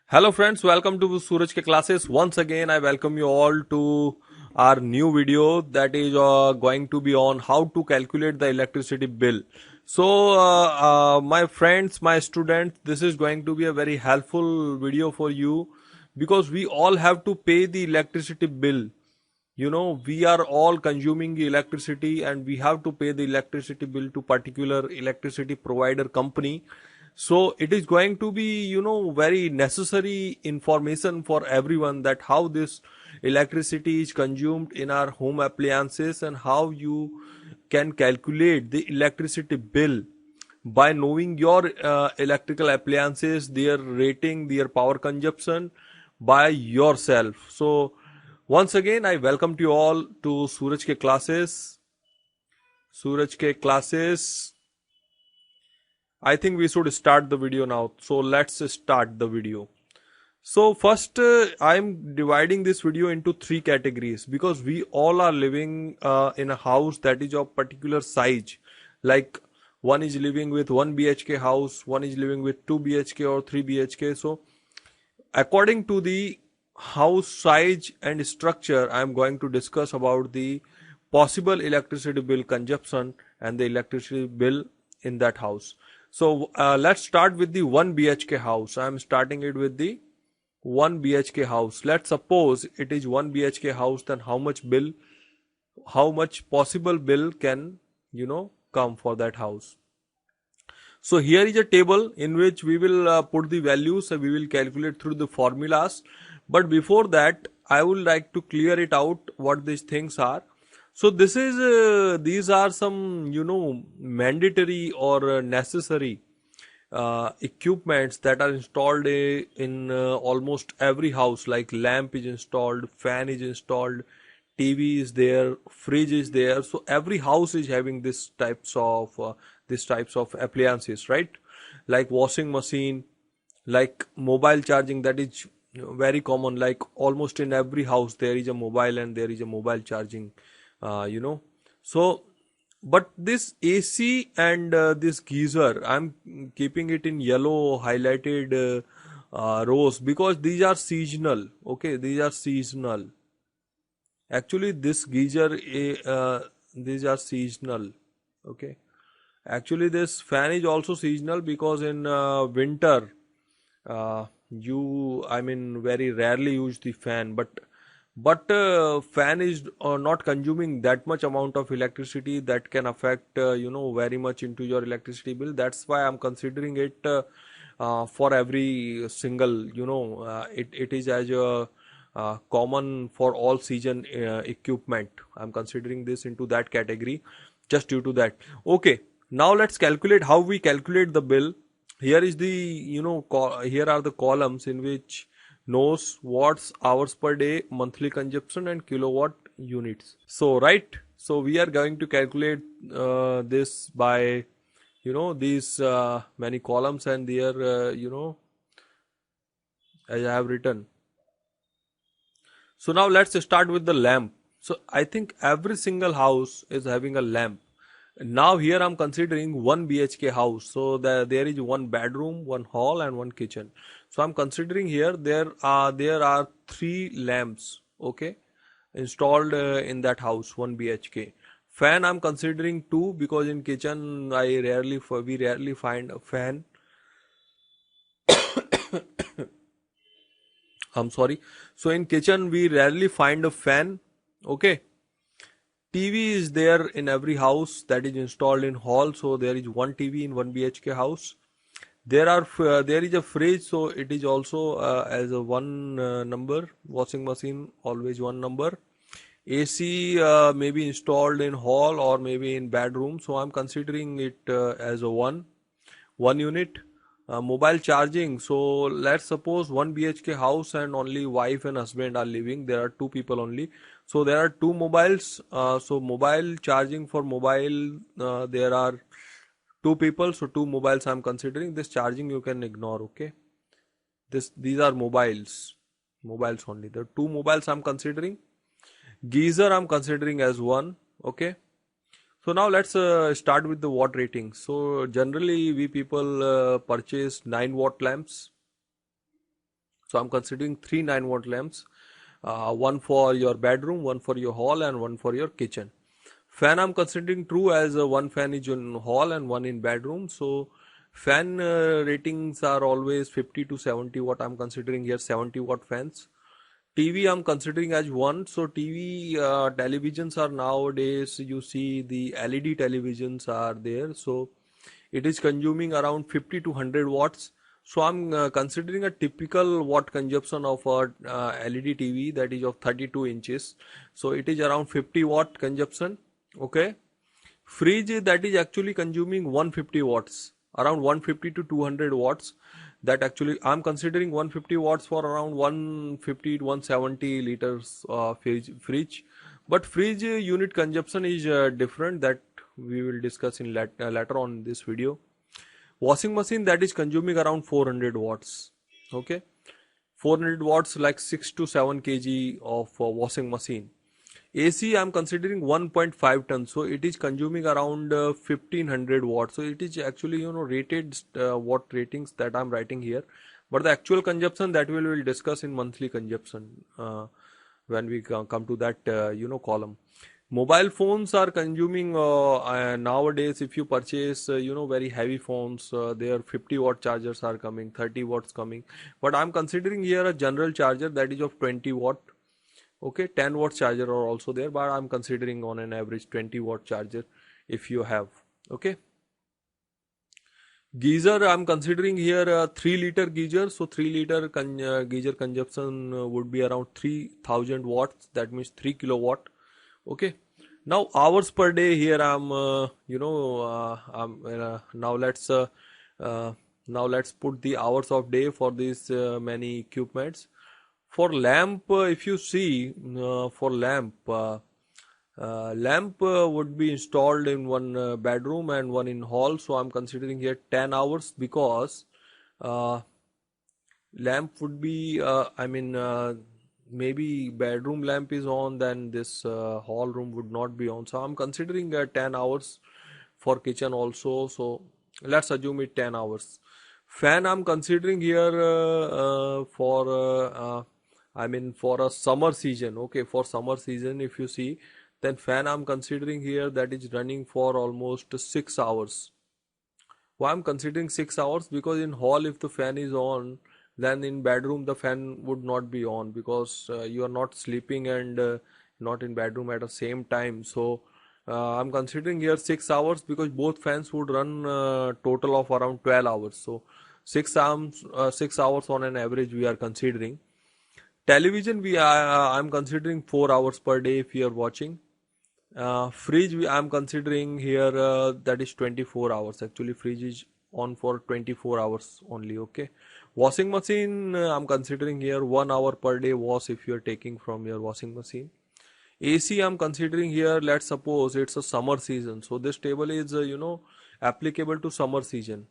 Hello friends, welcome to Suraj ke classes. Once again, I welcome you all to our new video that is going to be on how to calculate the electricity bill. So, my friends, my students, this is going to be a very helpful video for you because we all have to pay the electricity bill. We are all consuming the electricity and we have to pay the electricity bill to particular electricity provider company. So it is going to be, very necessary information for everyone that how this electricity is consumed in our home appliances and how you can calculate the electricity bill by knowing your electrical appliances, their rating, their power consumption by yourself. So once again, I welcome you all to Suraj ke classes. Suraj ke classes. I think we should start the video now. So let's start the video. So first, I'm dividing this video into three categories because we all are living in a house that is of particular size. Like one is living with 1 BHK house, one is living with 2 BHK or 3 BHK. So according to the house size and structure, I am going to discuss about the possible electricity bill consumption and the electricity bill in that house. So let's start with the 1 BHK house. I am starting it with the 1 BHK house. Let's suppose it is 1 BHK house, then how much possible bill can, come for that house. So here is a table in which we will put the values and we will calculate through the formulas. But before that, I would like to clear it out what these things are. So these are some, mandatory or necessary equipments that are installed in almost every house. Like lamp is installed, fan is installed, TV is there, fridge is there. So every house is having this types of appliances, right? Like washing machine, like mobile charging, that is very common. Like almost in every house there is a mobile and there is a mobile charging. So but this AC and this geyser, I'm keeping it in yellow highlighted rows because these are seasonal. Okay, these are seasonal. Actually, this geyser, these are seasonal. Okay. Actually, this fan is also seasonal because in winter, very rarely use the fan, but fan is not consuming that much amount of electricity that can affect very much into your electricity bill. That's why I'm considering it for every single, it is as a common for all season equipment. I'm considering this into that category just due to that. Okay, now let's calculate how we calculate the bill. Here is the, here are the columns in which knows watts, hours per day, monthly consumption and kilowatt units. So so we are going to calculate this by these many columns and there as I have written. So now let's start with the lamp. So I think every single house is having a lamp. Now here I'm considering 1 BHK house. So there is one bedroom, one hall and one kitchen. So I'm considering here there are 3 lamps, okay, installed in that house, 1 BHK. Fan I'm considering 2 because in kitchen we rarely find a fan. I'm sorry. So in kitchen we rarely find a fan, okay. TV is there in every house that is installed in hall. So there is one TV in 1 BHK house. There is a fridge, so it is also as a one number. Washing machine always one number. AC may be installed in hall or maybe in bedroom. So I'm considering it as a one unit. Mobile charging. So let's suppose 1 BHK house and only wife and husband are living. There are 2 people only. So there are 2 mobiles. So mobile charging for mobile, there are 2 people. So 2 mobiles I'm considering. This charging you can ignore. Okay. These are mobiles only. The 2 mobiles I'm considering. Geyser I'm considering as 1. Okay. So now let's start with the watt rating. So generally we people purchase 9 watt lamps. So I'm considering three 9-watt lamps, one for your bedroom, one for your hall, and one for your kitchen. Fan I'm considering true, as one fan is in hall and one in bedroom. So fan ratings are always 50 to 70 watt. I'm considering here 70-watt fans. TV I'm considering as one. So TV televisions are nowadays, you see the LED televisions are there. So it is consuming around 50 to 100 watts. So I'm considering a typical watt consumption of a LED TV, that is of 32 inches. So it is around 50 watt consumption. Okay. Fridge, that is actually consuming 150 watts, around 150 to 200 watts. That actually I'm considering 150 watts for around 150 to 170 liters fridge. But fridge unit consumption is different, that we will discuss in later on in this video. Washing machine, that is consuming around 400 watts. Okay, 400 watts, like 6 to 7 kg of washing machine. AC I'm considering 1.5 tons, so it is consuming around 1500 watts. So it is actually, rated watt ratings that I'm writing here, but the actual consumption, that we will discuss in monthly consumption when we come to that column. Mobile phones are consuming nowadays, if you purchase very heavy phones, their 50-watt chargers are coming, 30 watts coming, but I'm considering here a general charger that is of 20 watt. Okay, 10-watt charger are also there, but I'm considering on an average 20-watt charger if you have. Okay. Geyser, I'm considering here a 3-liter geyser. So 3-liter geyser consumption would be around 3000 watts. That means 3 kilowatt. Okay. Now hours per day, here I'm now let's put the hours of day for these many equipments. For lamp, if you see, for lamp would be installed in one bedroom and one in hall. So I'm considering here 10 hours, because lamp would be maybe bedroom lamp is on, then this hall room would not be on. So I'm considering 10 hours for kitchen also. So let's assume it 10 hours. Fan I'm considering here for a summer season. Okay, for summer season, if you see, then fan I'm considering here, that is running for almost 6 hours. Why I'm considering 6 hours? Because in hall, if the fan is on, then in bedroom the fan would not be on, because you are not sleeping and not in bedroom at the same time. So I'm considering here 6 hours, because both fans would run total of around 12 hours. So 6 hours on an average we are considering. Television, I'm considering 4 hours per day if you are watching. Fridge, I'm considering here that is 24 hours. Actually, fridge is on for 24 hours only. Okay. Washing machine, I'm considering here 1 hour per day wash if you are taking from your washing machine. AC, I'm considering here, let's suppose it's a summer season. So this table is, applicable to summer season.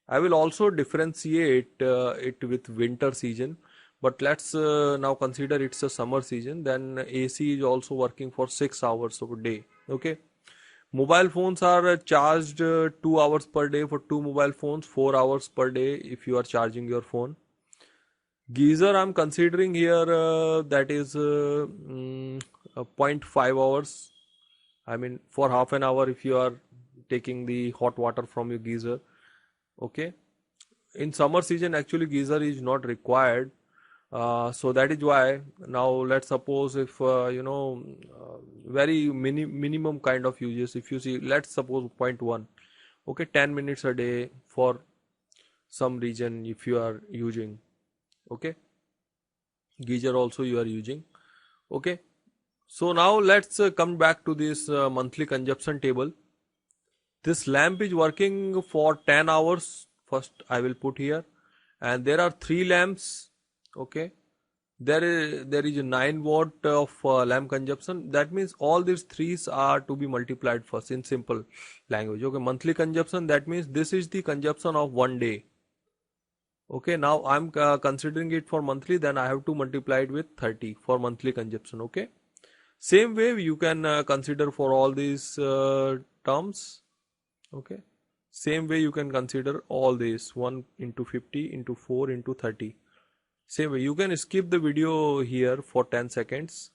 I will also differentiate it with winter season. But let's now consider it's a summer season. Then AC is also working for 6 hours a day. Okay. Mobile phones are charged 2 hours per day for 2 mobile phones, 4 hours per day if you are charging your phone. Geyser I'm considering here that is 0.5 hours. For half an hour if you are taking the hot water from your geyser. Okay. In summer season, actually geyser is not required. So that is why now let's suppose if very minimum kind of uses, if you see, let's suppose 0.1. Okay, 10 minutes a day for some region if you are using. Okay, geyser also you are using. Okay, so now let's come back to this monthly consumption table. This lamp is working for 10 hours. First I will put here, and there are 3 lamps. Okay, there is a 9 watt of lamp consumption. That means all these threes are to be multiplied first in simple language. Okay, monthly consumption, that means this is the consumption of one day. Okay, now I'm considering it for monthly, then I have to multiply it with 30 for monthly consumption. Okay, same way you can consider for all these terms. Okay, same way you can consider all these 1 into 50 into 4 into 30. Same way, you can skip the video here for 10 seconds.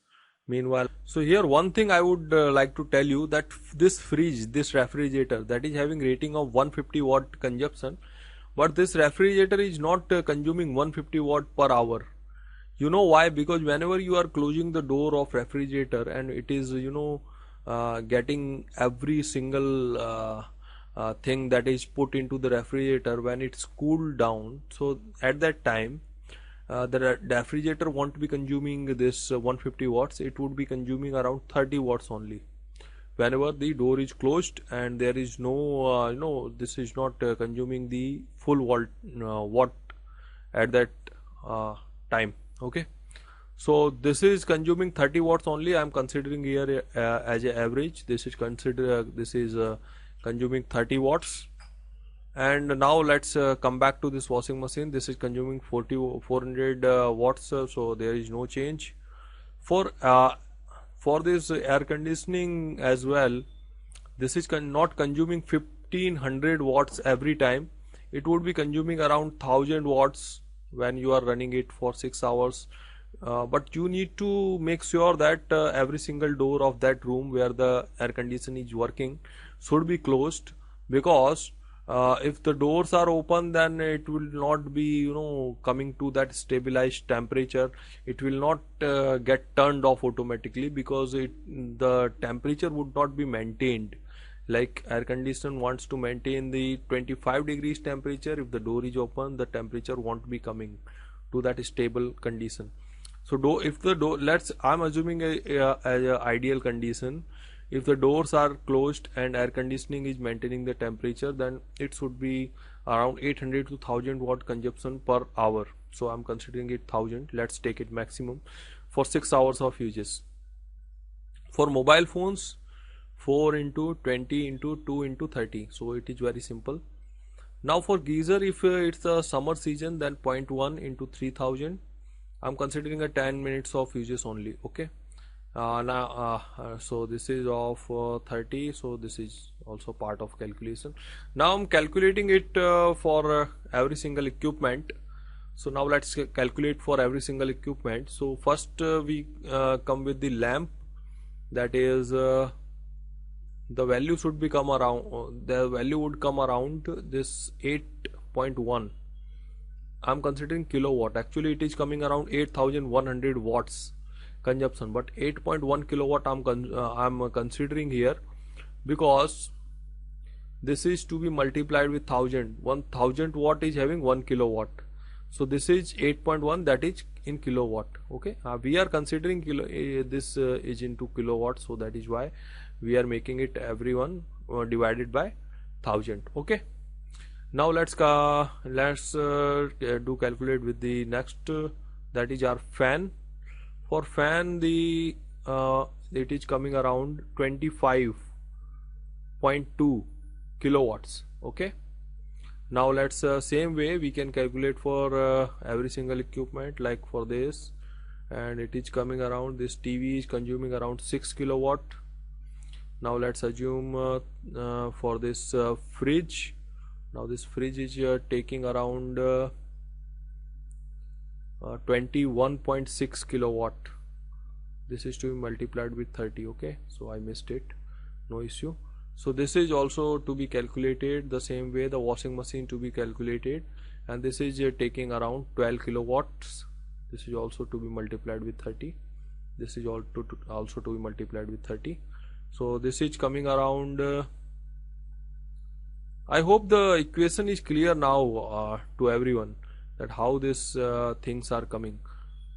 Meanwhile, so here one thing I would like to tell you, that this fridge, this refrigerator, that is having rating of 150 watt consumption, but this refrigerator is not consuming 150 watt per hour. You know why? Because whenever you are closing the door of refrigerator and it is, getting every single thing that is put into the refrigerator, when it's cooled down, so at that time the refrigerator won't be consuming this 150 watts. It would be consuming around 30 watts only whenever the door is closed, and there is no this is not consuming the full watt at that time. Okay, so this is consuming 30 watts only. I'm considering here as an average. This is consuming 30 watts. And now let's come back to this washing machine. This is consuming 400 watts, so there is no change. For this air conditioning as well, this is not consuming 1500 watts every time. It would be consuming around 1000 watts when you are running it for 6 hours. But you need to make sure that every single door of that room where the air conditioning is working should be closed, because if the doors are open, then it will not be coming to that stabilized temperature. It will not get turned off automatically, because the temperature would not be maintained. Like air conditioner wants to maintain the 25 degrees temperature. If the door is open, the temperature won't be coming to that stable condition. So if the door, I'm assuming a ideal condition. If the doors are closed and air conditioning is maintaining the temperature, then it should be around 800 to 1000 watt consumption per hour. So I'm considering it 1000. Let's take it maximum for 6 hours of uses. For mobile phones, 4 into 20 into 2 into 30. So it is very simple. Now for geyser, if it's a summer season, then 0.1 into 3000. I'm considering a 10 minutes of uses only. Okay. So this is of 30, so this is also part of calculation. Now I'm calculating it for every single equipment. So now let's calculate for every single equipment. So first we come with the lamp, that is the value should become around, the value would come around this 8.1. I'm considering kilowatt. Actually it is coming around 8100 watts consumption, but 8.1 kilowatt I'm considering here, because this is to be multiplied with 1000 watt is having 1 kilowatt, so this is 8.1, that is in kilowatt. Okay, we are considering this is into kilowatt, so that is why we are making it everyone divided by 1000. Okay, now let's do calculate with the next, that is our fan. For fan, it is coming around 25.2 kilowatts. Okay, now let's same way we can calculate for every single equipment, like for this, and it is coming around, this TV is consuming around 6 kilowatt. Now let's assume for this fridge, now this fridge is taking around 21.6 kilowatt. This is to be multiplied with 30. Okay, so I missed it, no issue. So this is also to be calculated the same way, the washing machine to be calculated, and this is taking around 12 kilowatts. This is also to be multiplied with 30. This is also to be multiplied with 30. So this is coming around, I hope the equation is clear now to everyone, that how these things are coming.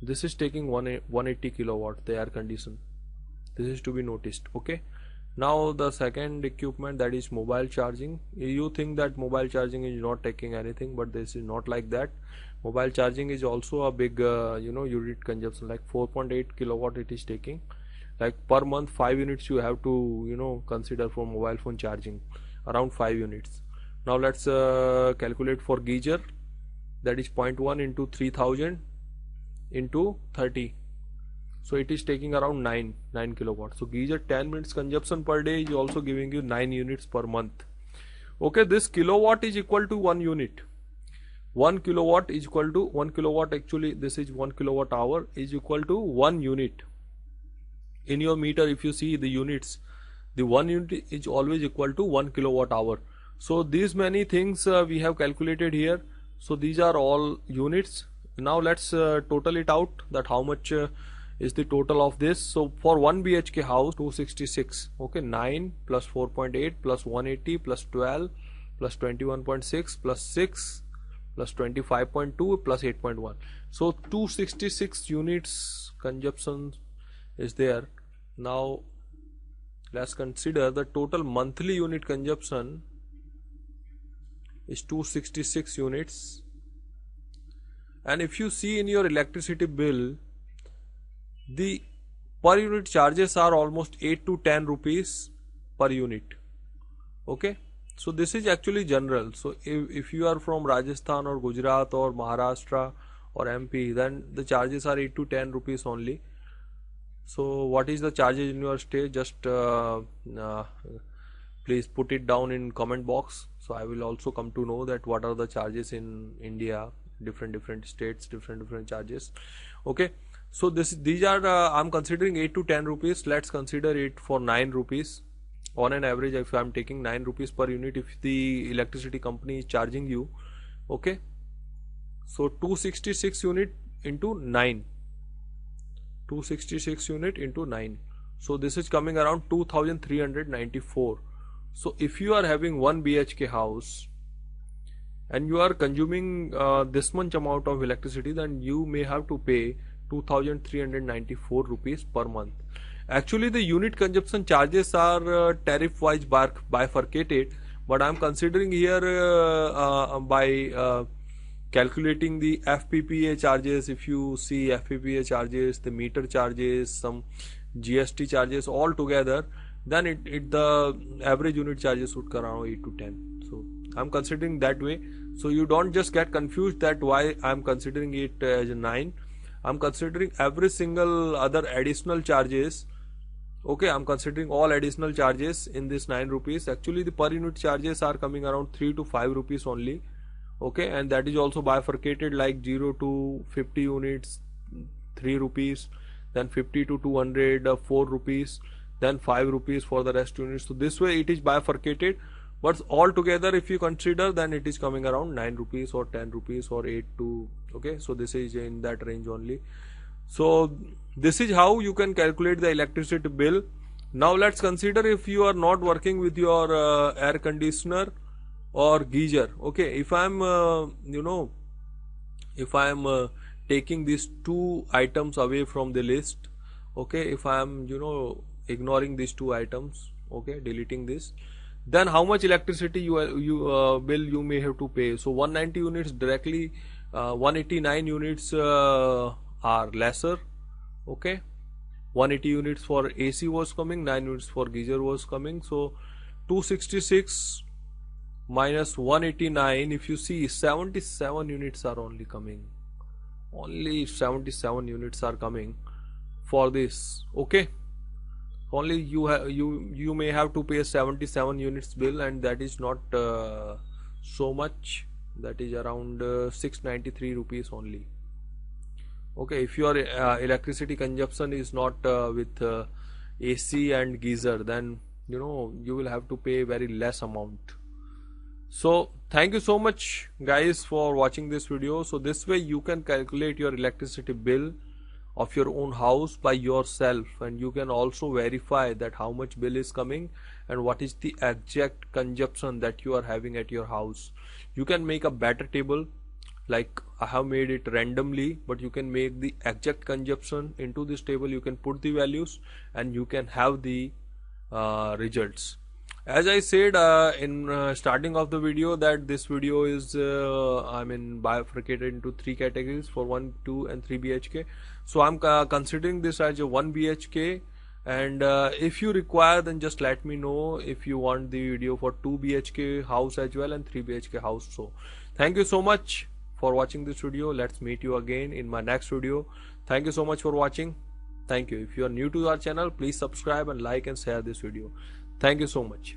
This is taking 180 kilowatt, the air condition. This is to be noticed. Okay, now the second equipment, that is mobile charging. You think that mobile charging is not taking anything, but this is not like that. Mobile charging is also a big unit consumption, like 4.8 kilowatt it is taking. Like per month 5 units you have to consider for mobile phone charging, around 5 units. Now let's calculate for geyser, that is 0.1 into 3000 into 30, so it is taking around 9 kilowatts. So geyser 10 minutes consumption per day is also giving you 9 units per month. Okay, this kilowatt is equal to 1 unit. 1 kilowatt is equal to 1 kilowatt, actually this is 1 kilowatt hour is equal to 1 unit. In your meter, if you see the units, the 1 unit is always equal to 1 kilowatt hour. So these many things we have calculated here. So these are all units. Now let's total it out, that how much is the total of this. So for 1 BHK house, 266, okay, 9 plus 4.8 plus 180 plus 12 plus 21.6 plus 6 plus 25.2 plus 8.1. So 266 units consumption is there. Now let's consider the total monthly unit consumption is 266 units. And if you see in your electricity bill, the per unit charges are almost 8 to 10 rupees per unit. Okay, so this is actually general. So if you are from Rajasthan or Gujarat or Maharashtra or MP, then the charges are 8 to 10 rupees only. So what is the charges in your state? Just please put it down in comment box, so I will also come to know that what are the charges in India, different states, different charges. Okay, so these are I'm considering 8 to 10 rupees. Let's consider it for 9 rupees on an average. If I'm taking 9 rupees per unit, if the electricity company is charging you, okay, so 266 unit into 9, 266 unit into 9, so this is coming around 2394. So if you are having 1 BHK house and you are consuming this much amount of electricity, then you may have to pay 2394 rupees per month. Actually the unit consumption charges are tariff wise bifurcated, but I am considering here by calculating the FPPA charges. If you see FPPA charges, the meter charges, some GST charges all together, then the average unit charges would come around 8 to 10. So I'm considering that way, so you don't just get confused that why I'm considering it as a 9. I'm considering every single other additional charges. Okay, I'm considering all additional charges in this 9 rupees. Actually the per unit charges are coming around 3 to 5 rupees only. Okay, and that is also bifurcated, like 0 to 50 units 3 rupees, then 50 to 200 4 rupees, then 5 rupees for the rest units. So this way it is bifurcated, but all together if you consider, then it is coming around 9 rupees or 10 rupees or 8 to, okay, so this is in that range only. So this is how you can calculate the electricity bill. Now let's consider if you are not working with your air conditioner or geyser. Okay, if I'm taking these two items away from the list, okay, if I'm ignoring these two items, okay, deleting this, then how much electricity bill you may have to pay. So 190 units directly, 189 units are lesser. Okay, 180 units for AC was coming, 9 units for geyser was coming. So 266 minus 189, if you see, 77 units are only coming. Only 77 units are coming for this. Okay, only you may have to pay 77 units bill, and that is not so much. That is around 693 rupees only. Okay, if your electricity consumption is not with AC and geyser, then you will have to pay very less amount. So thank you so much guys for watching this video. So this way you can calculate your electricity bill of your own house by yourself, and you can also verify that how much bill is coming and what is the exact consumption that you are having at your house. You can make a better table, like I have made it randomly, but you can make the exact consumption into this table. You can put the values and you can have the results. As I said in starting of the video, that this video is bifurcated into 3 categories for 1, 2 and 3 BHK. So I'm considering this as a 1 BHK, and if you require, then just let me know if you want the video for 2 BHK house as well and 3 BHK house. So thank you so much for watching this video. Let's meet you again in my next video. Thank you so much for watching. Thank you. If you are new to our channel, please subscribe and like and share this video. Thank you so much.